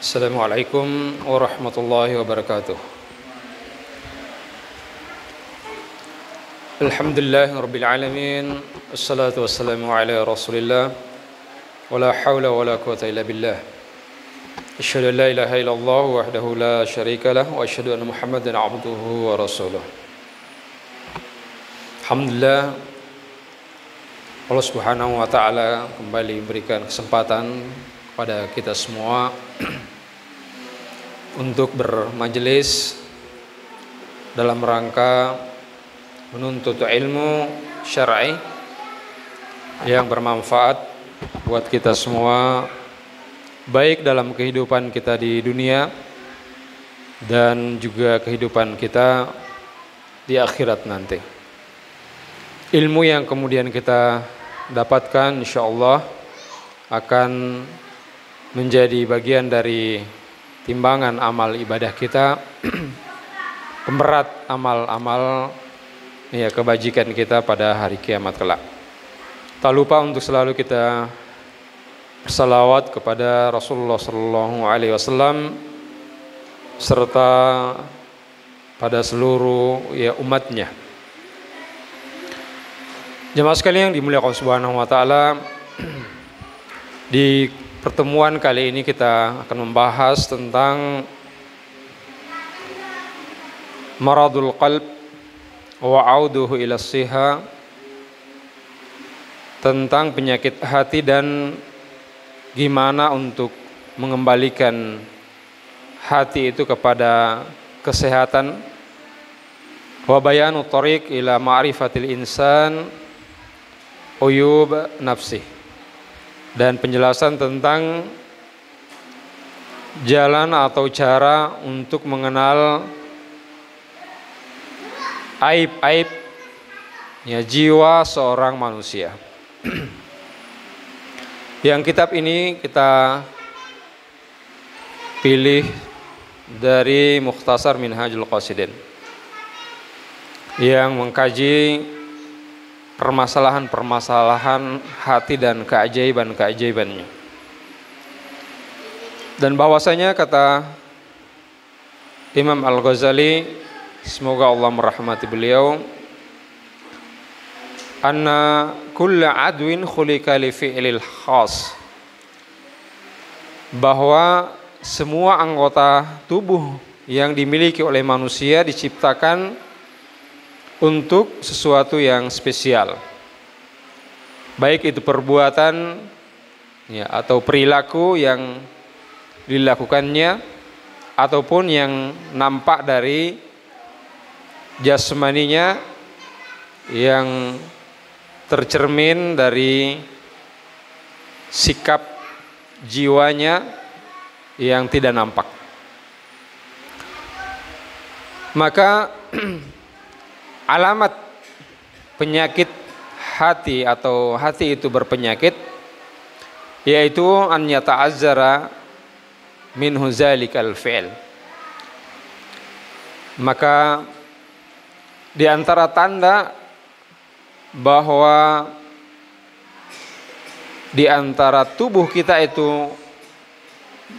Assalamualaikum warahmatullahi wabarakatuh. Alhamdulillahirabbil alamin. Wassalatu wassalamu ala Rasulillah. Wala haula wala quwata illa billah. Asyhadu an la ilaha illallah wahdahu la syarika lah wa asyhadu anna Muhammadan abduhu wa rasuluh. Alhamdulillah, Allah Subhanahu wa taala kembali memberikan kesempatan kepada kita semua untuk bermajelis dalam rangka menuntut ilmu syar'i yang bermanfaat buat kita semua, baik dalam kehidupan kita di dunia dan juga kehidupan kita di akhirat nanti. Ilmu yang kemudian kita dapatkan insyaallah akan menjadi bagian dari timbangan amal ibadah kita, pemberat amal-amal ya kebajikan kita pada hari kiamat kelak. Tak lupa untuk selalu kita bersalawat kepada Rasulullah sallallahu alaihi wasallam serta pada seluruh ya umatnya. Jemaah sekalian yang dimuliakan Subhanahu wa taala, di pertemuan kali ini kita akan membahas tentang maradul qalb wa auduhu ila siha, tentang penyakit hati dan gimana untuk mengembalikan hati itu kepada kesehatan, wa bayanu thariq ila ma'rifatil insan uyub nafsih, dan penjelasan tentang jalan atau cara untuk mengenal aib-aib ya jiwa seorang manusia. Yang kitab ini kita pilih dari Mukhtasar Minhajul Qasidin yang mengkaji permasalahan-permasalahan hati dan keajaiban-keajaibannya. Dan bahwasanya kata Imam Al-Ghazali, semoga Allah merahmati beliau, anna kulla adwin khulika li fi'lil khas, bahwa semua anggota tubuh yang dimiliki oleh manusia diciptakan untuk sesuatu yang spesial, baik itu perbuatan ya, atau perilaku yang dilakukannya, ataupun yang nampak dari jasmaninya yang tercermin dari sikap jiwanya yang tidak nampak. Maka alamat penyakit hati atau hati itu berpenyakit yaitu an yata'azzara minhu zalikal fi'l. Maka di antara tanda bahwa di antara tubuh kita itu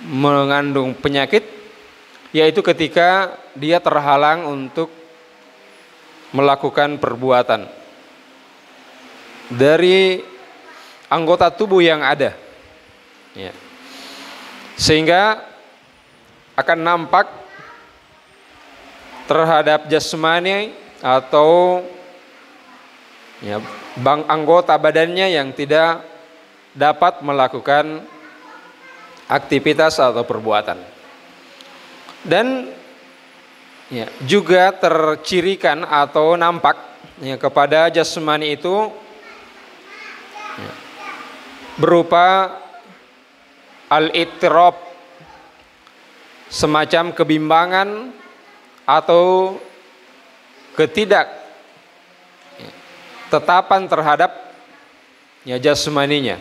mengandung penyakit, yaitu ketika dia terhalang untuk melakukan perbuatan dari anggota tubuh yang ada ya, sehingga akan nampak terhadap jasmani atau ya, anggota badannya yang tidak dapat melakukan aktivitas atau perbuatan. Dan ya, juga tercirikan atau nampak ya, kepada jasmani itu ya, berupa al-ittirab, semacam kebimbangan atau ketidak ya, tetapan terhadap ya, jasmaninya.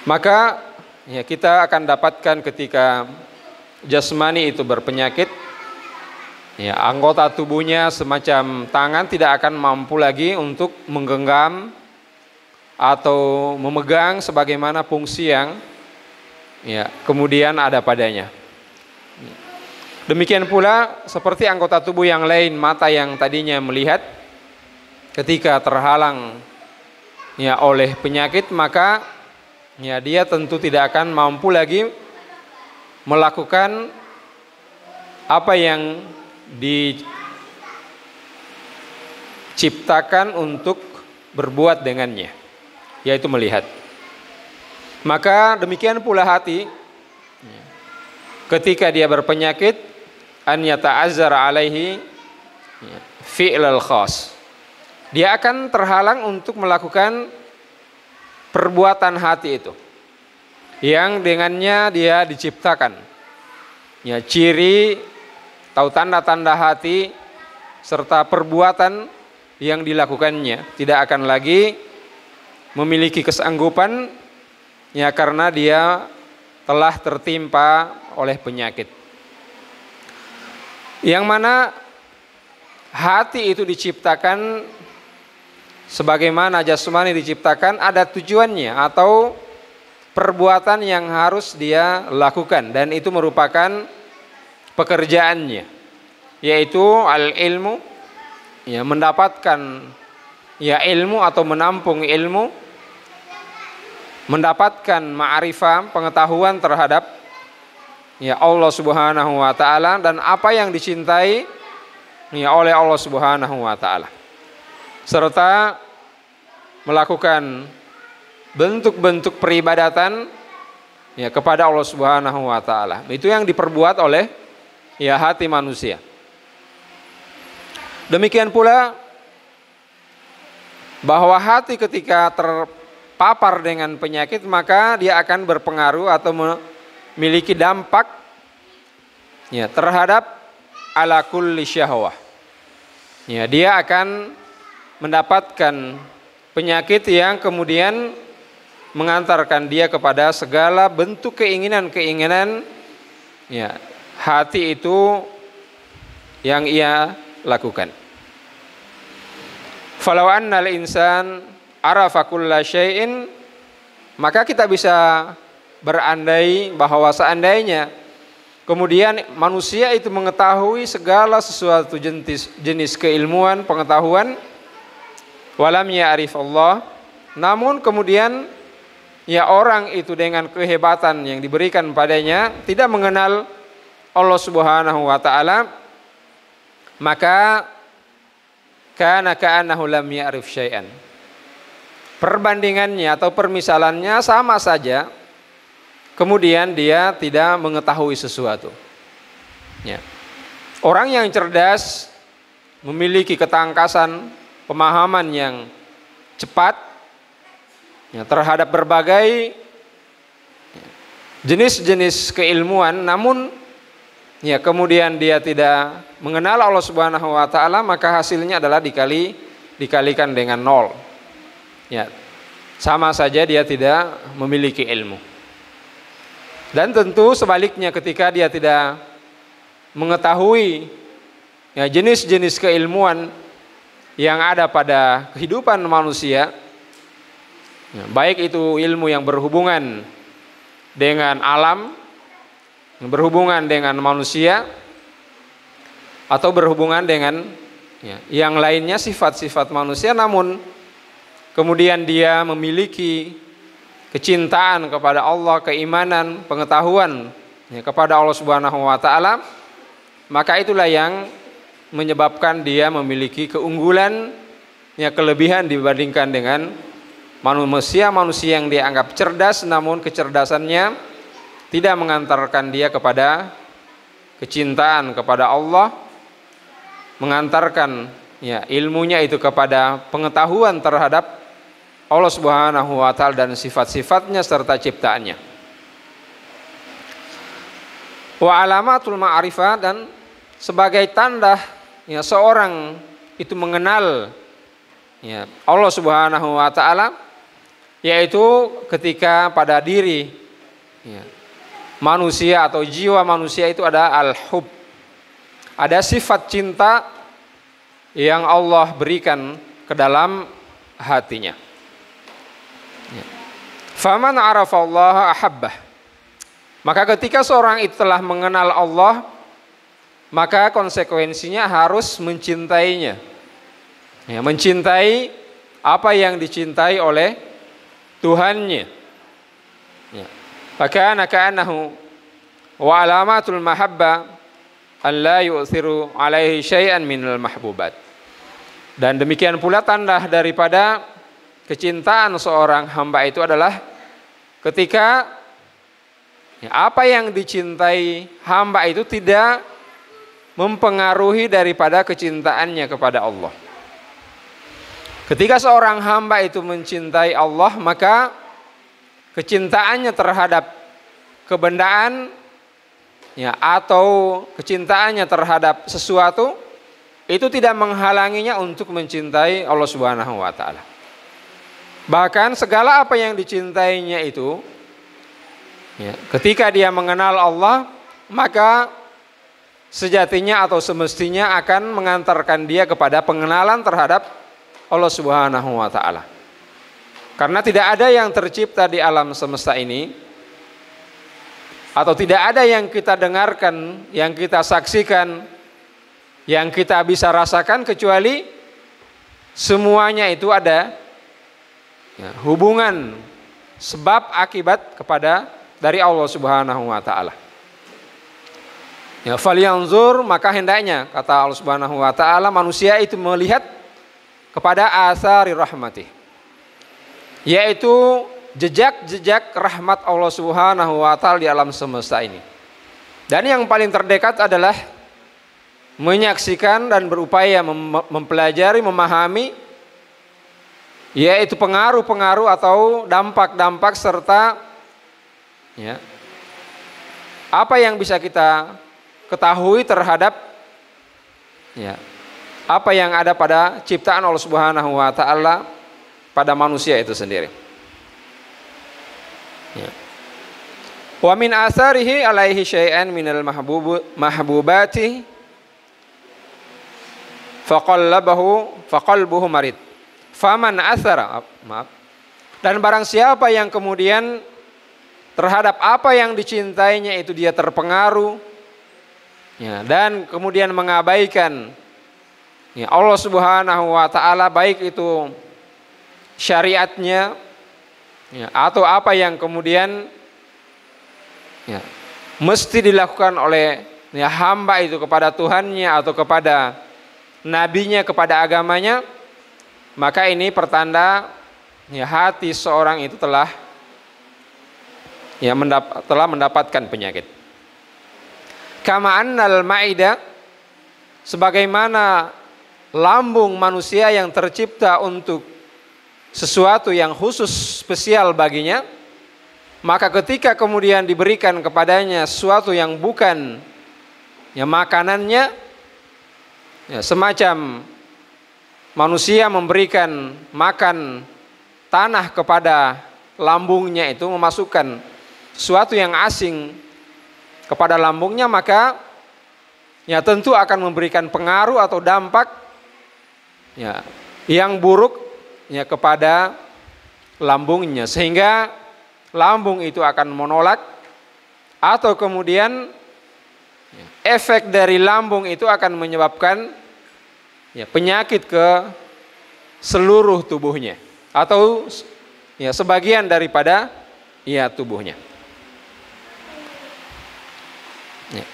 Maka ya, kita akan dapatkan ketika jasmani itu berpenyakit, ya, anggota tubuhnya semacam tangan tidak akan mampu lagi untuk menggenggam atau memegang sebagaimana fungsi yang kemudian ada padanya. Demikian pula seperti anggota tubuh yang lain, mata yang tadinya melihat ketika terhalang oleh penyakit, maka dia tentu tidak akan mampu lagi melakukan apa yang diciptakan untuk berbuat dengannya, yaitu melihat. Maka demikian pula hati, ketika dia berpenyakit, an yata'azzar alaihi fi'lal khas, dia akan terhalang untuk melakukan perbuatan hati itu yang dengannya dia diciptakan. Ciri atau tanda-tanda hati serta perbuatan yang dilakukannya tidak akan lagi memiliki kesanggupan karena dia telah tertimpa oleh penyakit. Yang mana hati itu diciptakan sebagaimana jasmani diciptakan, ada tujuannya atau perbuatan yang harus dia lakukan, dan itu merupakan pekerjaannya, yaitu al-ilmu, mendapatkan ilmu atau menampung ilmu, mendapatkan ma'rifah, pengetahuan terhadap Allah Subhanahu wa taala dan apa yang dicintai oleh Allah Subhanahu wa taala, serta melakukan bentuk-bentuk peribadatan kepada Allah Subhanahu wa taala. Itu yang diperbuat oleh hati manusia. Demikian pula bahwa hati ketika terpapar dengan penyakit, maka dia akan berpengaruh atau memiliki dampak terhadap ala kulli syahwah. Dia akan mendapatkan penyakit yang kemudian mengantarkan dia kepada segala bentuk keinginan-keinginan hati itu yang ia lakukan. Falau annal insan arafa kulla syai'in, maka kita bisa berandai bahwa seandainya kemudian manusia itu mengetahui segala sesuatu jenis keilmuan, pengetahuan, walam ya'rif Allah, namun kemudian orang itu dengan kehebatan yang diberikan padanya tidak mengenal Allah Subhanahu wa taala, maka kana ka'annahu lam ya'rif syai'an. Perbandingannya atau permisalannya sama saja, kemudian dia tidak mengetahui sesuatu. Orang yang cerdas memiliki ketangkasan, pemahaman yang cepat terhadap berbagai jenis-jenis keilmuan, namun kemudian dia tidak mengenal Allah Subhanahu wa taala, maka hasilnya adalah dikalikan dengan 0. Sama saja dia tidak memiliki ilmu. Dan tentu sebaliknya, ketika dia tidak mengetahui jenis-jenis keilmuan yang ada pada kehidupan manusia, baik itu ilmu yang berhubungan dengan alam, yang berhubungan dengan manusia, atau berhubungan dengan yang lainnya sifat-sifat manusia, namun kemudian dia memiliki kecintaan kepada Allah, keimanan, pengetahuan kepada Allah Subhanahu wa taala, maka itulah yang menyebabkan dia memiliki keunggulan, kelebihan dibandingkan dengan manusia-manusia yang dianggap cerdas, namun kecerdasannya tidak mengantarkan dia kepada kecintaan kepada Allah, mengantarkan ilmunya itu kepada pengetahuan terhadap Allah Subhanahu wa taala dan sifat-sifatnya serta ciptaannya. Wa alamatul ma'rifah, dan sebagai tanda seorang itu mengenal Allah Subhanahu wa taala, yaitu ketika pada diri manusia atau jiwa manusia itu ada al-hub, ada sifat cinta yang Allah berikan ke dalam hatinya. Ya. Faman arafallaha ahabbah. Maka ketika seorang itu telah mengenal Allah, maka konsekuensinya harus mencintainya. Ya, mencintai apa yang dicintai oleh Tuhannya. Ya. Fakana ka'annahu wa alamatul mahabbah an la yu'thiru alaihi syai'an minal mahbubat. Dan demikian pula tanda daripada kecintaan seorang hamba itu adalah ketika apa yang dicintai hamba itu tidak mempengaruhi daripada kecintaannya kepada Allah. Ketika seorang hamba itu mencintai Allah, maka kecintaannya terhadap kebendaan ya, atau kecintaannya terhadap sesuatu itu tidak menghalanginya untuk mencintai Allah Subhanahu wa taala. Bahkan segala apa yang dicintainya itu ya, ketika dia mengenal Allah, maka sejatinya atau semestinya akan mengantarkan dia kepada pengenalan terhadap Allah Subhanahu wa taala. Karena tidak ada yang tercipta di alam semesta ini, atau tidak ada yang kita dengarkan, yang kita saksikan, yang kita bisa rasakan, kecuali semuanya itu ada ya, hubungan sebab akibat kepada dari Allah Subhanahu wa taala. Ya, falyanzur, maka hendaknya kata Allah Subhanahu wa taala manusia itu melihat kepada asari rahmatih, yaitu jejak-jejak rahmat Allah Subhanahu wa taala di alam semesta ini. Dan yang paling terdekat adalah menyaksikan dan berupaya mempelajari, memahami, yaitu pengaruh-pengaruh atau dampak-dampak serta ya, apa yang bisa kita ketahui terhadap ya, apa yang ada pada ciptaan Allah Subhanahu wa taala pada manusia itu sendiri. Ya. Wa min atharihi alaihi syai'an minal mahbubati faqalbuhu marid. Faman athara, maaf. Dan barang siapa yang kemudian terhadap apa yang dicintainya itu dia terpengaruh ya, dan kemudian mengabaikan ya, Allah Subhanahu wa taala, baik itu syariatnya ya, atau apa yang kemudian ya, mesti dilakukan oleh ya, hamba itu kepada Tuhannya atau kepada nabinya, kepada agamanya, maka ini pertanda ya, hati seorang itu telah ya, telah mendapatkan penyakit. Kama annal ma'idah, sebagaimana lambung manusia yang tercipta untuk sesuatu yang khusus spesial baginya, maka ketika kemudian diberikan kepadanya sesuatu yang bukan ya, makanannya ya, semacam manusia memberikan makan tanah kepada lambungnya, itu memasukkan sesuatu yang asing kepada lambungnya, maka ya tentu akan memberikan pengaruh atau dampak ya, yang buruk ya, kepada lambungnya, sehingga lambung itu akan menolak, atau kemudian ya, efek dari lambung itu akan menyebabkan ya, penyakit ke seluruh tubuhnya atau ya, sebagian daripada ya, tubuhnya. Ya.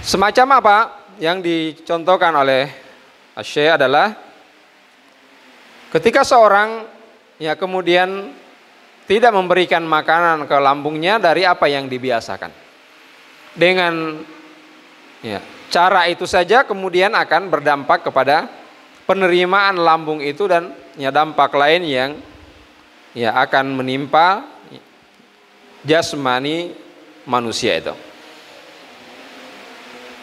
Semacam apa yang dicontohkan oleh Syekh adalah ketika seorang ya, kemudian tidak memberikan makanan ke lambungnya dari apa yang dibiasakan, dengan ya, cara itu saja kemudian akan berdampak kepada penerimaan lambung itu dan ya, dampak lain yang ya, akan menimpa jasmani manusia itu.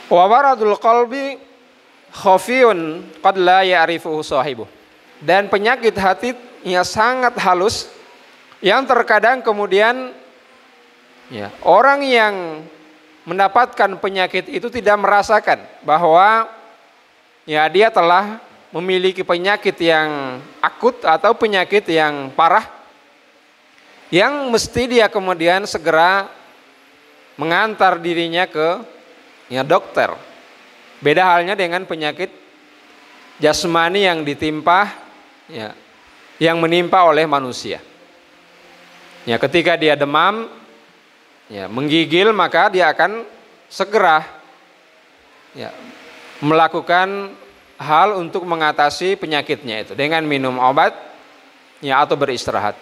Wa waradul qalbi khafiyun qad la ya'rifuhu sahibuh. Dan penyakit hati yang sangat halus yang terkadang kemudian ya, orang yang mendapatkan penyakit itu tidak merasakan bahwa ya, dia telah memiliki penyakit yang akut atau penyakit yang parah yang mesti dia kemudian segera mengantar dirinya ke dokter. Beda halnya dengan penyakit jasmani yang ditimpa yang menimpa oleh manusia. Ketika dia demam, menggigil, maka dia akan segera melakukan hal untuk mengatasi penyakitnya itu dengan minum obat atau beristirahat.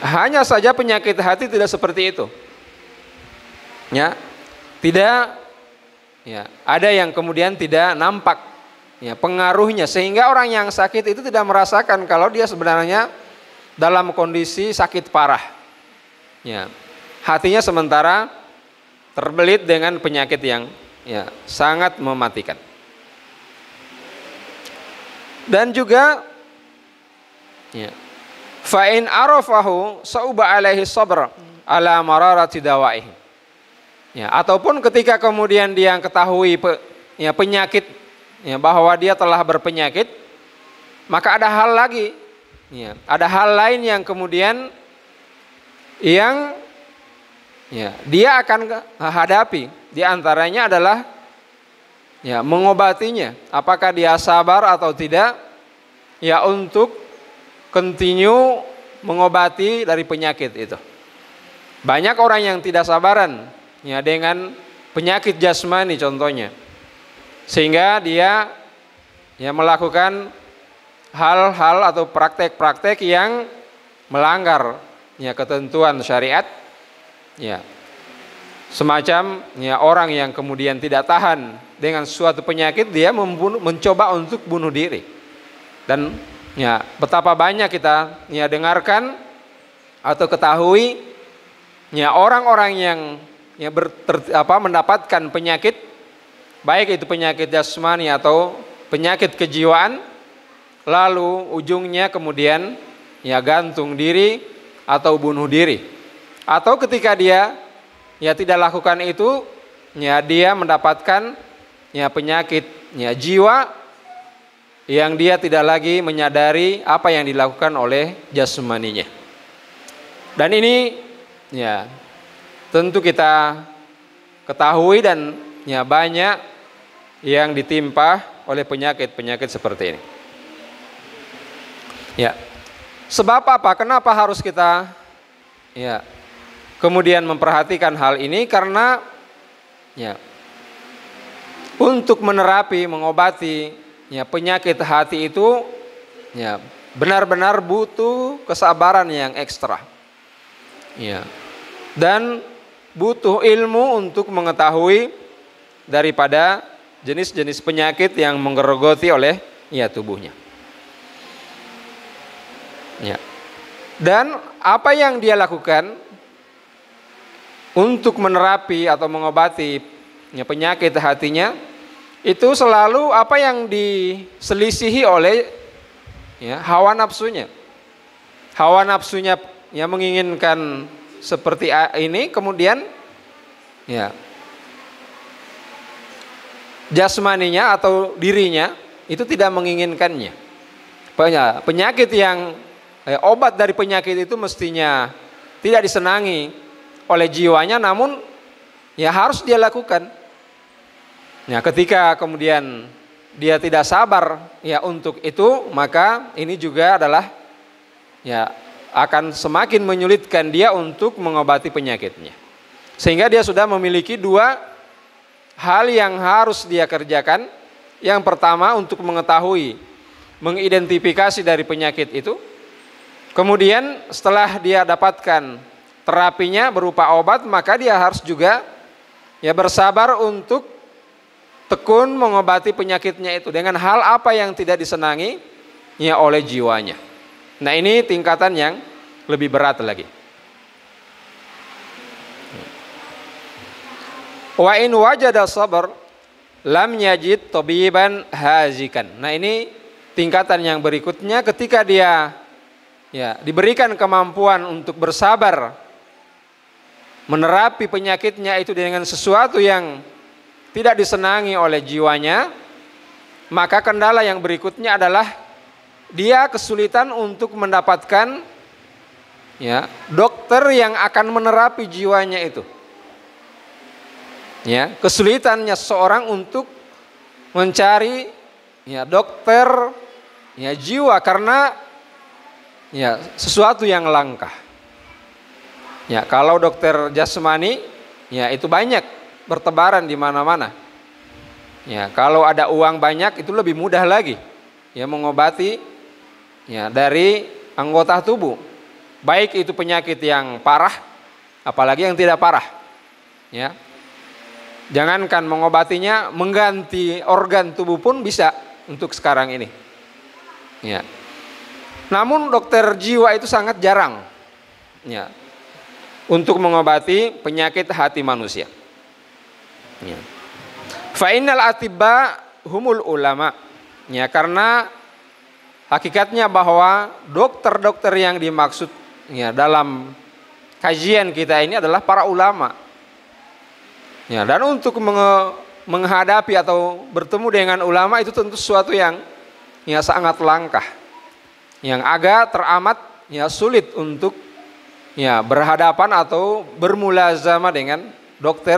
Hanya saja penyakit hati tidak seperti itu. Tidak ada yang kemudian tidak nampak pengaruhnya, sehingga orang yang sakit itu tidak merasakan kalau dia sebenarnya dalam kondisi sakit parah. Hatinya sementara terbelit dengan penyakit yang sangat mematikan. Dan juga fa'in arafahu sauba alaihi sabr ala mararati dawaihi. Ataupun ketika kemudian dia ketahui penyakit, bahwa dia telah berpenyakit, maka ada hal lagi, ada hal lain yang kemudian yang dia akan hadapi. Di antaranya adalah mengobatinya. Apakah dia sabar atau tidak untuk continue mengobati dari penyakit itu. Banyak orang yang tidak sabaran dengan penyakit jasmani contohnya, sehingga dia melakukan hal-hal atau praktek-praktek yang melanggar ketentuan syariat, semacam orang yang kemudian tidak tahan dengan suatu penyakit, dia mencoba untuk bunuh diri. Dan betapa banyak kita dengarkan atau ketahui orang-orang yang mendapatkan penyakit, baik itu penyakit jasmani atau penyakit kejiwaan, lalu ujungnya kemudian gantung diri atau bunuh diri. Atau ketika dia tidak lakukan itu, dia mendapatkan penyakit jiwa yang dia tidak lagi menyadari apa yang dilakukan oleh jasmaninya. Dan ini tentu kita ketahui, dan banyak yang ditimpa oleh penyakit-penyakit seperti ini. Sebab apa? Kenapa harus kita kemudian memperhatikan hal ini? Karena untuk menerapi, mengobati penyakit hati itu benar-benar butuh kesabaran yang ekstra. Dan butuh ilmu untuk mengetahui daripada jenis-jenis penyakit yang menggerogoti oleh tubuhnya. Dan apa yang dia lakukan untuk menerapi atau mengobati penyakit hatinya, itu selalu apa yang diselisihi oleh hawa nafsunya. Hawa nafsunya menginginkan seperti ini, kemudian jasmaninya atau dirinya itu tidak menginginkannya. Penyakit yang obat dari penyakit itu mestinya tidak disenangi oleh jiwanya, namun harus dia lakukan. Ketika kemudian dia tidak sabar untuk itu, maka ini juga adalah akan semakin menyulitkan dia untuk mengobati penyakitnya. Sehingga dia sudah memiliki dua hal yang harus dia kerjakan. Yang pertama, untuk mengetahui, mengidentifikasi dari penyakit itu. Kemudian setelah dia dapatkan terapinya berupa obat, maka dia harus juga bersabar untuk tekun mengobati penyakitnya itu dengan hal apa yang tidak disenangi oleh jiwanya. Nah, ini tingkatan yang lebih berat lagi. Wa in wajada sabr lam yajid tabiban hazikan. Nah, ini tingkatan yang berikutnya, ketika dia diberikan kemampuan untuk bersabar menerapi penyakitnya itu dengan sesuatu yang tidak disenangi oleh jiwanya, maka kendala yang berikutnya adalah dia kesulitan untuk mendapatkan ya, dokter yang akan menerapi jiwanya itu. Ya, kesulitannya seorang untuk mencari ya dokter ya jiwa karena ya sesuatu yang langka. Ya, kalau dokter jasmani ya itu banyak bertebaran di mana-mana. Ya, kalau ada uang banyak itu lebih mudah lagi ya mengobati ya dari anggota tubuh. Baik itu penyakit yang parah apalagi yang tidak parah. Ya. Jangankan mengobatinya, mengganti organ tubuh pun bisa untuk sekarang ini. Ya. Namun dokter jiwa itu sangat jarang ya, untuk mengobati penyakit hati manusia. Ya. Fa innal atibba humul ulama. Ya, karena hakikatnya bahwa dokter-dokter yang dimaksud ya dalam kajian kita ini adalah para ulama. Ya, dan untuk menghadapi atau bertemu dengan ulama itu tentu sesuatu yang ya sangat langka, yang agak teramat ya sulit untuk ya berhadapan atau bermulazamah dengan dokter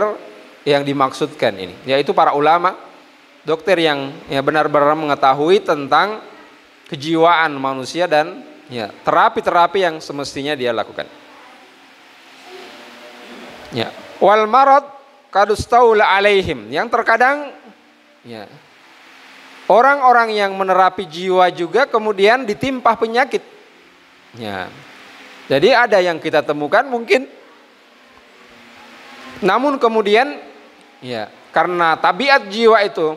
yang dimaksudkan ini, yaitu para ulama, dokter yang ya benar-benar mengetahui tentang kejiwaan manusia dan ya terapi-terapi yang semestinya dia lakukan. Ya, wal marad kadustaula alaihim, yang terkadang ya orang-orang yang menerapi jiwa juga kemudian ditimpa penyakit. Ya. Jadi ada yang kita temukan mungkin, namun kemudian ya karena tabiat jiwa itu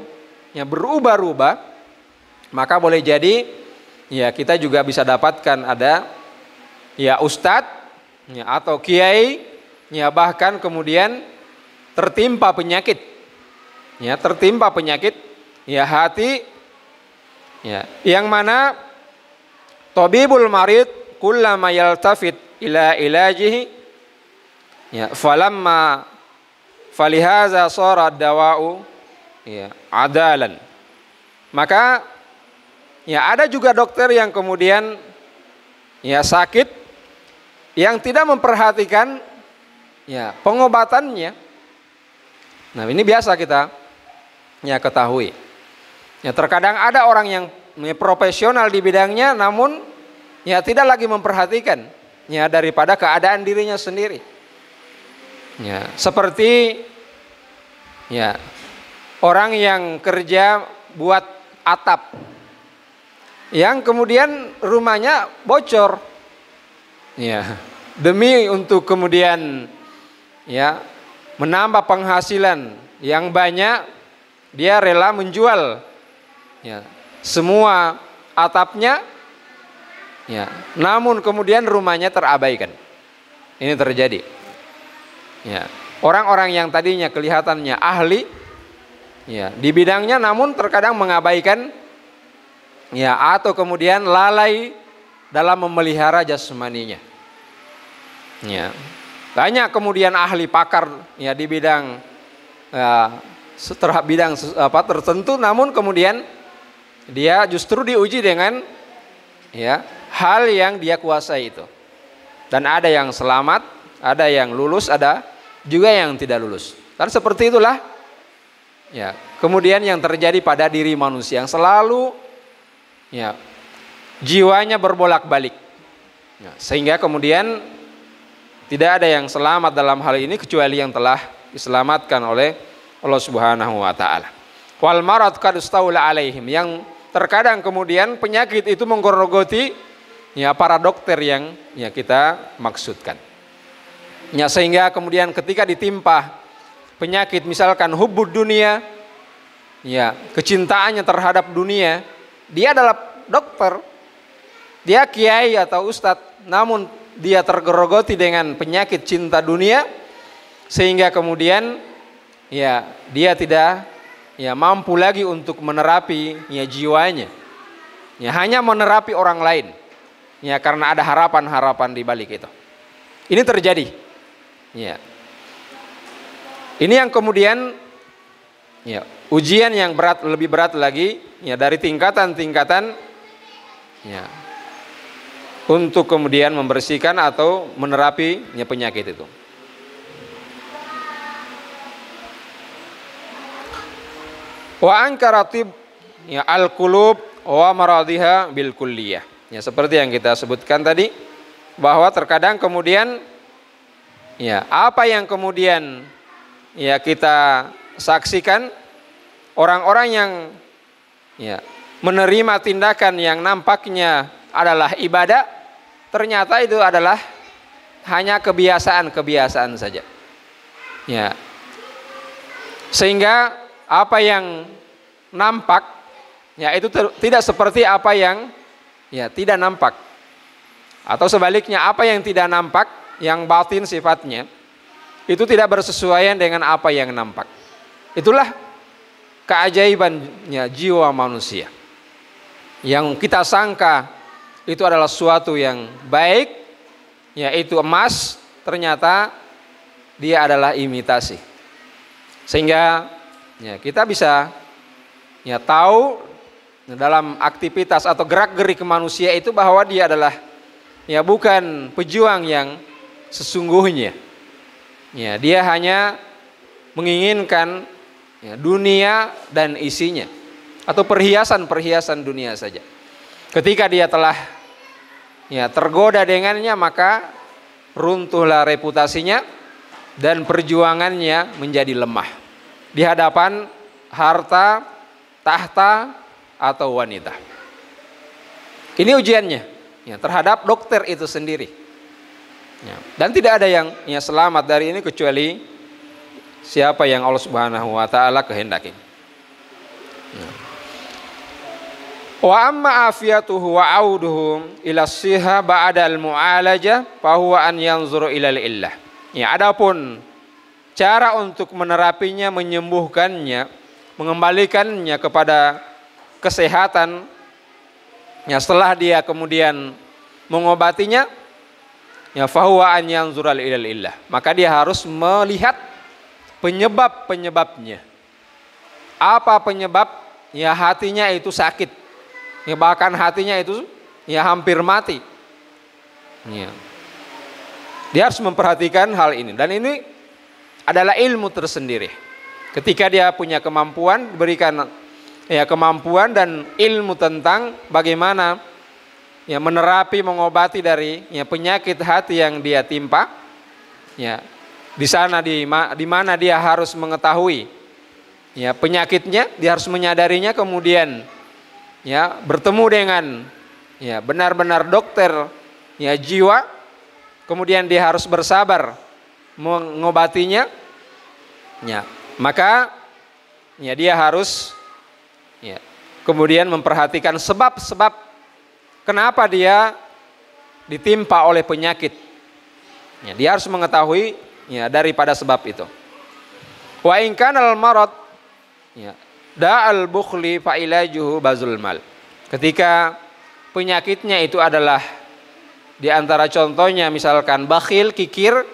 ya berubah-ubah, maka boleh jadi ya kita juga bisa dapatkan ada ya ustadz ya, atau kiai ya bahkan kemudian tertimpa penyakit ya, tertimpa penyakit ya hati ya, yang mana tabibul marid kullama yaltafit ila ilajihi ya falamma falihaza shara dawa'u ya adalan. Maka ya ada juga dokter yang kemudian ya sakit yang tidak memperhatikan ya pengobatannya. Nah, ini biasa kita ya ketahui. Ya terkadang ada orang yang profesional di bidangnya namun ya tidak lagi memperhatikan ya daripada keadaan dirinya sendiri. Ya, seperti ya orang yang kerja buat atap yang kemudian rumahnya bocor. Ya, demi untuk kemudian ya menambah penghasilan yang banyak, dia rela menjual ya semua atapnya ya, namun kemudian rumahnya terabaikan. Ini terjadi ya, orang-orang yang tadinya kelihatannya ahli ya di bidangnya namun terkadang mengabaikan ya atau kemudian lalai dalam memelihara jasmaninya ya. Banyak kemudian ahli pakar ya di bidang bidang tertentu, namun kemudian dia justru diuji dengan ya hal yang dia kuasai itu. Dan ada yang selamat, ada yang lulus, ada juga yang tidak lulus. Kan seperti itulah ya kemudian yang terjadi pada diri manusia yang selalu ya jiwanya berbolak-balik. Ya, sehingga kemudian tidak ada yang selamat dalam hal ini kecuali yang telah diselamatkan oleh Allah Subhanahu wa taala. Wal marad qad istaula alaihim, yang terkadang kemudian penyakit itu menggerogoti ya para dokter yang ya kita maksudkan. Ya, sehingga kemudian ketika ditimpa penyakit misalkan hubbud dunia ya, kecintaannya terhadap dunia, dia adalah dokter, dia kiai atau ustadz, namun dia tergerogoti dengan penyakit cinta dunia sehingga kemudian ya dia tidak ya mampu lagi untuk menerapi ya jiwanya. Ya hanya menerapi orang lain. Ya karena ada harapan-harapan di balik itu. Ini terjadi. Ya. Ini yang kemudian ya ujian yang berat, lebih berat lagi ya dari tingkatan-tingkatan ya untuk kemudian membersihkan atau menerapinya penyakit itu. Wa angkaratib ya al-qulub wa maradhiha bil kulliyah. Ya seperti yang kita sebutkan tadi, bahwa terkadang kemudian ya apa yang kemudian ya kita saksikan, orang-orang yang ya menerima tindakan yang nampaknya adalah ibadah, ternyata itu adalah hanya kebiasaan-kebiasaan saja. Ya. Sehingga apa yang nampak ya itu tidak seperti apa yang ya tidak nampak. Atau sebaliknya, apa yang tidak nampak, yang batin sifatnya, itu tidak bersesuaian dengan apa yang nampak. Itulah keajaibannya jiwa manusia. Yang kita sangka itu adalah suatu yang baik, yaitu emas, ternyata dia adalah imitasi. Sehingga ya, kita bisa ya tahu dalam aktivitas atau gerak-gerik manusia itu bahwa dia adalah ya bukan pejuang yang sesungguhnya. Ya, dia hanya menginginkan ya, dunia dan isinya, atau perhiasan-perhiasan dunia saja. Ketika dia telah ya tergoda dengannya, maka runtuhlah reputasinya dan perjuangannya menjadi lemah di hadapan harta, tahta, atau wanita. Ini ujiannya ya, terhadap dokter itu sendiri. Ya, dan tidak ada yang ya, selamat dari ini kecuali siapa yang Allah Subhanahu wa taala kehendaki. Ya. Wa amma afiyatuhu wa auduhu ila siha ba'da al-mu'alajah fa huwa an yanzuru ila al-illah. Ya, adapun cara untuk menerapinya, menyembuhkannya, mengembalikannya kepada kesehatan, ya setelah dia kemudian mengobatinya, ya fahuwa an yanzura ila al-illah. Maka dia harus melihat penyebab-penyebabnya. Apa penyebab ya hatinya itu sakit? Ya bahkan hatinya itu ya hampir mati. Ya. Dia harus memperhatikan hal ini, dan ini adalah ilmu tersendiri. Ketika dia punya kemampuan, berikan ya kemampuan dan ilmu tentang bagaimana ya menerapi, mengobati dari ya penyakit hati yang dia timpa. Ya, di sana di mana dia harus mengetahui ya penyakitnya, dia harus menyadarinya, kemudian ya bertemu dengan ya benar-benar dokter ya jiwa, kemudian dia harus bersabar mengobatinya. Ya, maka ya dia harus ya kemudian memperhatikan sebab-sebab kenapa dia ditimpa oleh penyakit. Ya, dia harus mengetahui ya daripada sebab itu. Wa in kanal marad ya da'al bukhli fa ilajuhu bazul mal. Ketika penyakitnya itu adalah di antara contohnya misalkan bakhil, kikir,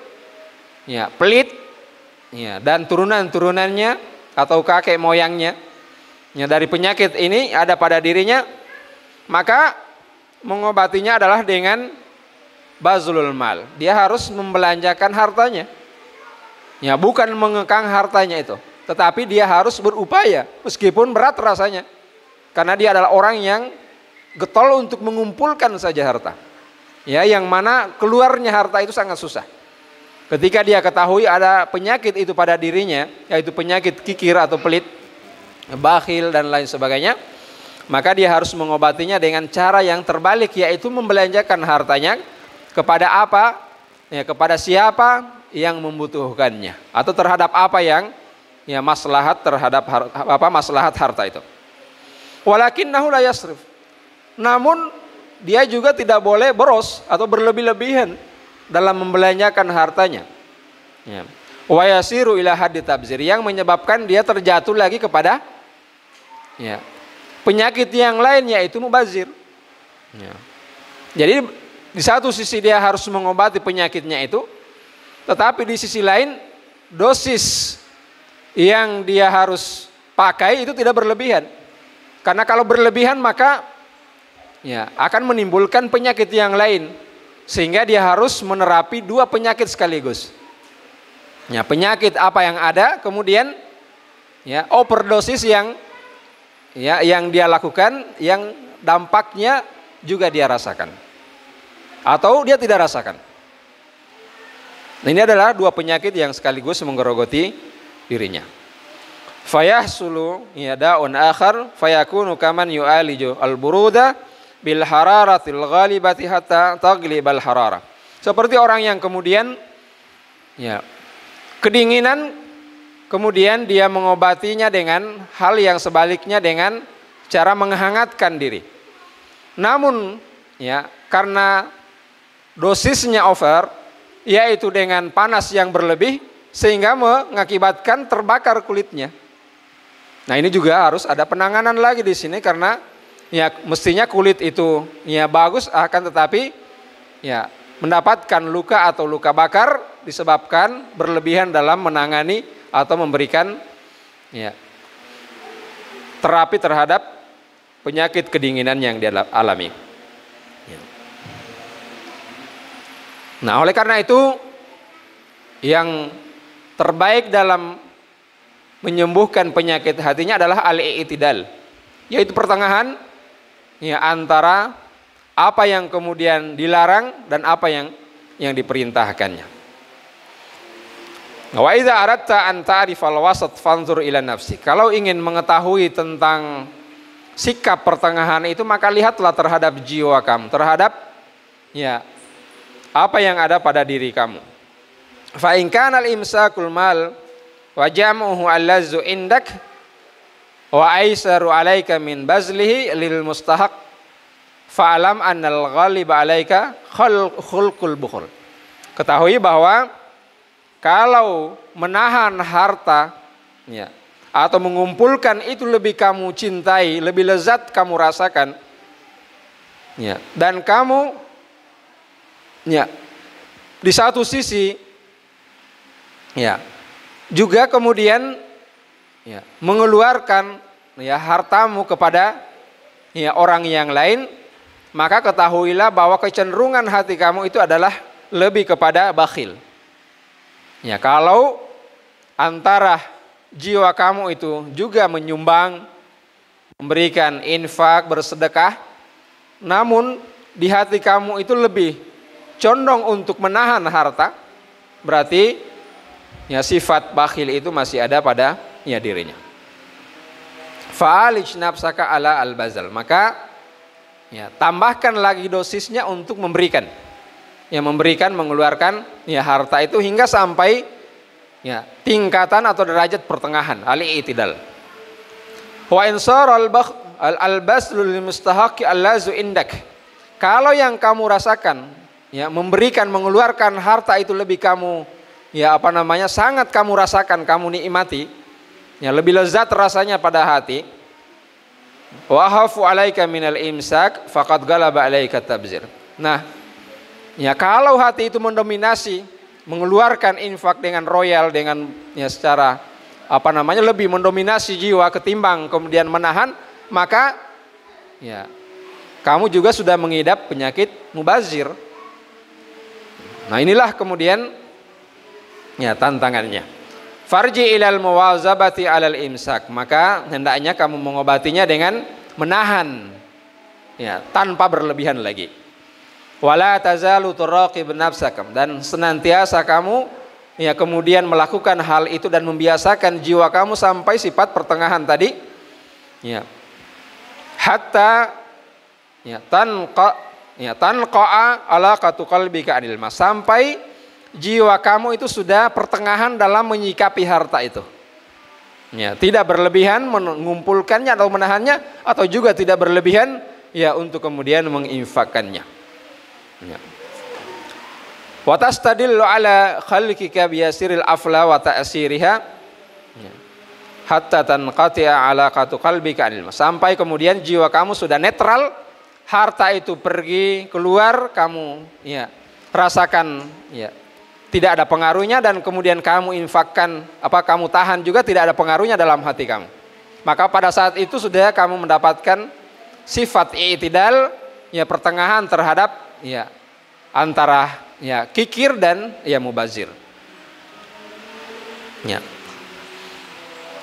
ya pelit, ya dan turunan-turunannya atau kakek moyangnya ya dari penyakit ini ada pada dirinya, maka mengobatinya adalah dengan bazulul mal. Dia harus membelanjakan hartanya. Ya, bukan mengekang hartanya itu, tetapi dia harus berupaya meskipun berat rasanya. Karena dia adalah orang yang getol untuk mengumpulkan saja harta. Ya, yang mana keluarnya harta itu sangat susah. Ketika dia ketahui ada penyakit itu pada dirinya, yaitu penyakit kikir atau pelit, bakhil dan lain sebagainya, maka dia harus mengobatinya dengan cara yang terbalik, yaitu membelanjakan hartanya kepada apa? Ya, kepada siapa yang membutuhkannya, atau terhadap apa yang ya maslahat terhadap maslahat harta itu. Walakinnahu la yasrif. Namun dia juga tidak boleh boros atau berlebih-lebihan dalam membelanjakan hartanya. Ya. Wa yasiru ila haddi tabzir, yang menyebabkan dia terjatuh lagi kepada ya penyakit yang lain, yaitu mubazir. Ya. Jadi di satu sisi dia harus mengobati penyakitnya itu, tetapi di sisi lain dosis yang dia harus pakai itu tidak berlebihan. Karena kalau berlebihan maka ya akan menimbulkan penyakit yang lain, sehingga dia harus menerapi dua penyakit sekaligus. Ya, penyakit apa yang ada, kemudian ya overdosis yang dia lakukan, yang dampaknya juga dia rasakan atau dia tidak rasakan. Nah, ini adalah dua penyakit yang sekaligus menggerogoti dirinya. Fayahsulu ya da'un akhar fayakunu kaman yu'aliju al-buruda bil hararatil ghalibati hatta taglibal harara. Seperti orang yang kemudian ya kedinginan, kemudian dia mengobatinya dengan hal yang sebaliknya dengan cara menghangatkan diri. Namun ya karena dosisnya over, yaitu dengan panas yang berlebih sehingga mengakibatkan terbakar kulitnya. Nah, ini juga harus ada penanganan lagi di sini, karena ya mestinya kulit itu ya bagus, akan tetapi ya mendapatkan luka atau luka bakar disebabkan berlebihan dalam menangani atau memberikan ya terapi terhadap penyakit kedinginan yang dia alami. Ya. Nah, oleh karena itu yang terbaik dalam menyembuhkan penyakit hatinya adalah al-i'tidal, yaitu pertengahan ya antara apa yang kemudian dilarang dan apa yang diperintahkannya. Wa idza aradta an ta'rifal wasat fanzur ila nafsi. Kalau ingin mengetahui tentang sikap pertengahan itu, maka lihatlah terhadap jiwa kamu, terhadap ya apa yang ada pada diri kamu. Fa in kana al-imsakul mal wa jam'uhu allazu indak wa aisaru alaika min bazlihi lil mustahaq fa'alam annal ghalib alaika khulqul bukhul. Ketahui bahwa kalau menahan harta ya atau mengumpulkan itu lebih kamu cintai, lebih lezat kamu rasakan ya, dan kamu ya di satu sisi ya juga kemudian ya mengeluarkan ya hartamu kepada ya orang yang lain, maka ketahuilah bahwa kecenderungan hati kamu itu adalah lebih kepada bakhil. Ya, kalau antara jiwa kamu itu juga menyumbang, memberikan infak, bersedekah, namun di hati kamu itu lebih condong untuk menahan harta, berarti ya sifat bakhil itu masih ada pada ya dirinya. Fa'alij nafsaka ala al-bazal. Maka ya tambahkan lagi dosisnya untuk memberikan. Ya memberikan, mengeluarkan ya harta itu hingga sampai ya tingkatan atau derajat pertengahan, al-i'tidal. Wa insar al-baslu lil mustahaqi allazu indak. Kalau yang kamu rasakan ya memberikan, mengeluarkan harta itu lebih kamu ya sangat kamu rasakan, kamu nikmati, ya lebih lezat rasanya pada hati. Wa hafu alaika minal imsak faqad galaba alaika tabzir. Nah, ya kalau hati itu mendominasi, mengeluarkan infak dengan royal, dengan ya secara lebih mendominasi jiwa ketimbang kemudian menahan, maka ya kamu juga sudah mengidap penyakit mubazir. Nah, inilah kemudian ya tantangannya. Farji ilal muwazabati alal imsak. Maka hendaknya kamu mengobatinya dengan menahan ya tanpa berlebihan lagi. Wala tazalu turaqib nafsakam, dan senantiasa kamu ya kemudian melakukan hal itu dan membiasakan jiwa kamu sampai sifat pertengahan tadi ya. Hatta ya tanqa'a alaqatu qalbika anil mas, sampai jiwa kamu itu sudah pertengahan dalam menyikapi harta itu. Ya, tidak berlebihan mengumpulkannya atau menahannya, atau juga tidak berlebihan ya untuk kemudian menginfakkannya. Ya. Wa tastadillu ala khalqika biyasiril afla wa ta'siriha hatta tanqati'a alaqatu qalbika anil mas, sampai kemudian jiwa kamu sudah netral, harta itu pergi keluar, kamu ya rasakan ya tidak ada pengaruhnya, dan kemudian kamu infakkan kamu tahan juga tidak ada pengaruhnya dalam hati kamu. Maka pada saat itu sudah kamu mendapatkan sifat i'tidal ya pertengahan terhadap ya antara ya kikir dan ya mubazir. Ya.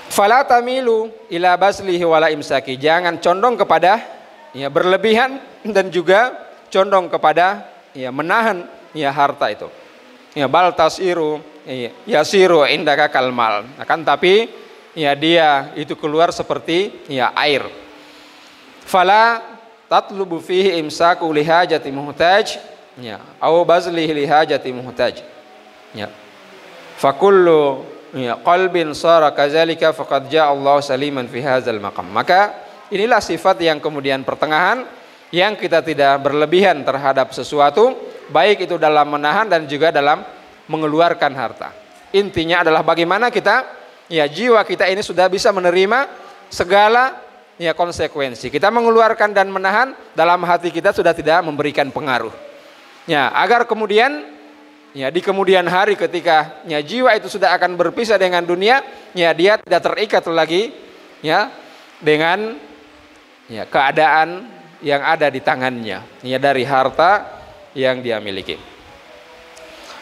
Fala tamilu ila baslihi wala imsaki. Jangan condong kepada ya berlebihan dan juga condong kepada ya menahan ya harta itu. Ya bal tasiru ya yasiru indaka kalmal. Akan tapi ya dia itu keluar seperti ya air. Fala tatlubu fihi imsaku lihajati muhtaj ya au bazlihi lihajati muhtaj. Ya. Fakullu ya qalbin sara kadzalika faqad jaa Allah saliman fi hadzal maqam. Maka inilah sifat yang kemudian pertengahan, yang kita tidak berlebihan terhadap sesuatu, baik itu dalam menahan dan juga dalam mengeluarkan harta. Intinya adalah bagaimana kita ya jiwa kita ini sudah bisa menerima segala ya konsekuensi. Kita mengeluarkan dan menahan, dalam hati kita sudah tidak memberikan pengaruh. Ya, agar kemudian ya di kemudian hari ketika ya jiwa itu sudah akan berpisah dengan dunia, ya dia tidak terikat lagi ya dengan ya keadaan yang ada di tangannya ya dari harta yang dia miliki.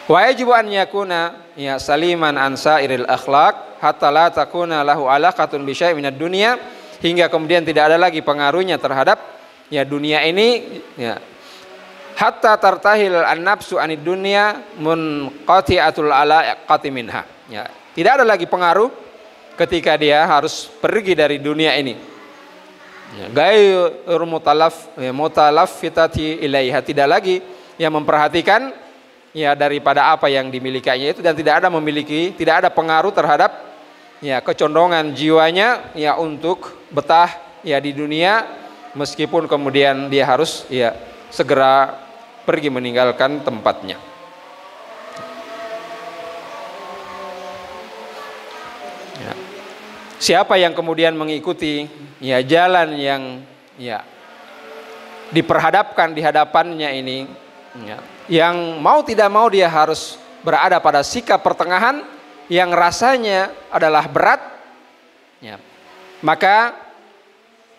Wa yajibu an yakuna ya saliman an sairil akhlaq hatta la takuna lahu alaqatun bi syai'in minad dunya, hingga kemudian tidak ada lagi pengaruhnya terhadap ya dunia ini ya. Hatta tartahil an-nafsu anid dunya munqati'atul alaqati minha. Ya, tidak ada lagi pengaruh ketika dia harus pergi dari dunia ini. Ya, ghairu mutalaffitati ilaiha, tidak lagi yang memperhatikan ya daripada apa yang dimilikinya itu, dan tidak ada pengaruh terhadap ya kecondongan jiwanya ya untuk betah ya di dunia, meskipun kemudian dia harus ya segera pergi meninggalkan tempatnya. Ya. Siapa yang kemudian mengikuti ya jalan yang ya diperhadapkan di hadapannya ini, ya, yang mau tidak mau dia harus berada pada sikap pertengahan yang rasanya adalah berat, ya, maka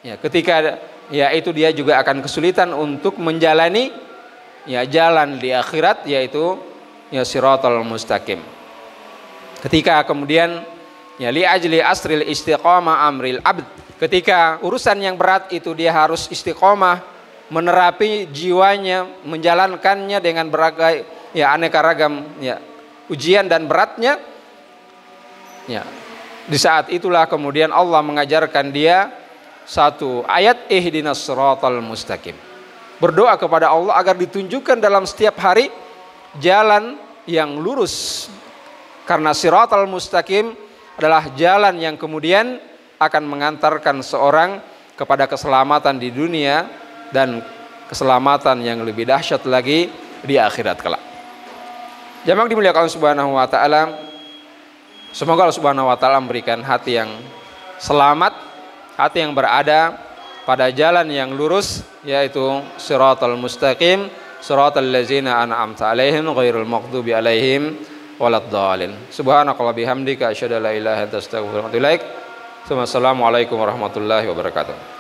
ya ketika ya itu dia juga akan kesulitan untuk menjalani ya jalan di akhirat, yaitu ya siratal mustaqim. Ketika kemudian ya li ajli asril istiqamah amril abd, ketika urusan yang berat itu dia harus istiqomah menerapi jiwanya, menjalankannya dengan berbagai ya aneka ragam ya ujian dan beratnya, ya di saat itulah kemudian Allah mengajarkan dia satu ayat, ihdinas siratal mustaqim. Berdoa kepada Allah agar ditunjukkan dalam setiap hari jalan yang lurus, karena siratal mustaqim adalah jalan yang kemudian akan mengantarkan seorang kepada keselamatan di dunia dan keselamatan yang lebih dahsyat lagi di akhirat kelak. Jamaah dimuliakan Allah Subhanahu wa taala, semoga Allah Subhanahu wa taala memberikan hati yang selamat, hati yang berada pada jalan yang lurus, yaitu siratal mustaqim, siratal ladzina an'amta alaihim ghairil maghdubi alaihim waladdallin. Subhanakallah bihamdika asyhadu an la ilaha illa anta astaghfiruka wa atubu ilaik. Assalamualaikum warahmatullahi wabarakatuh.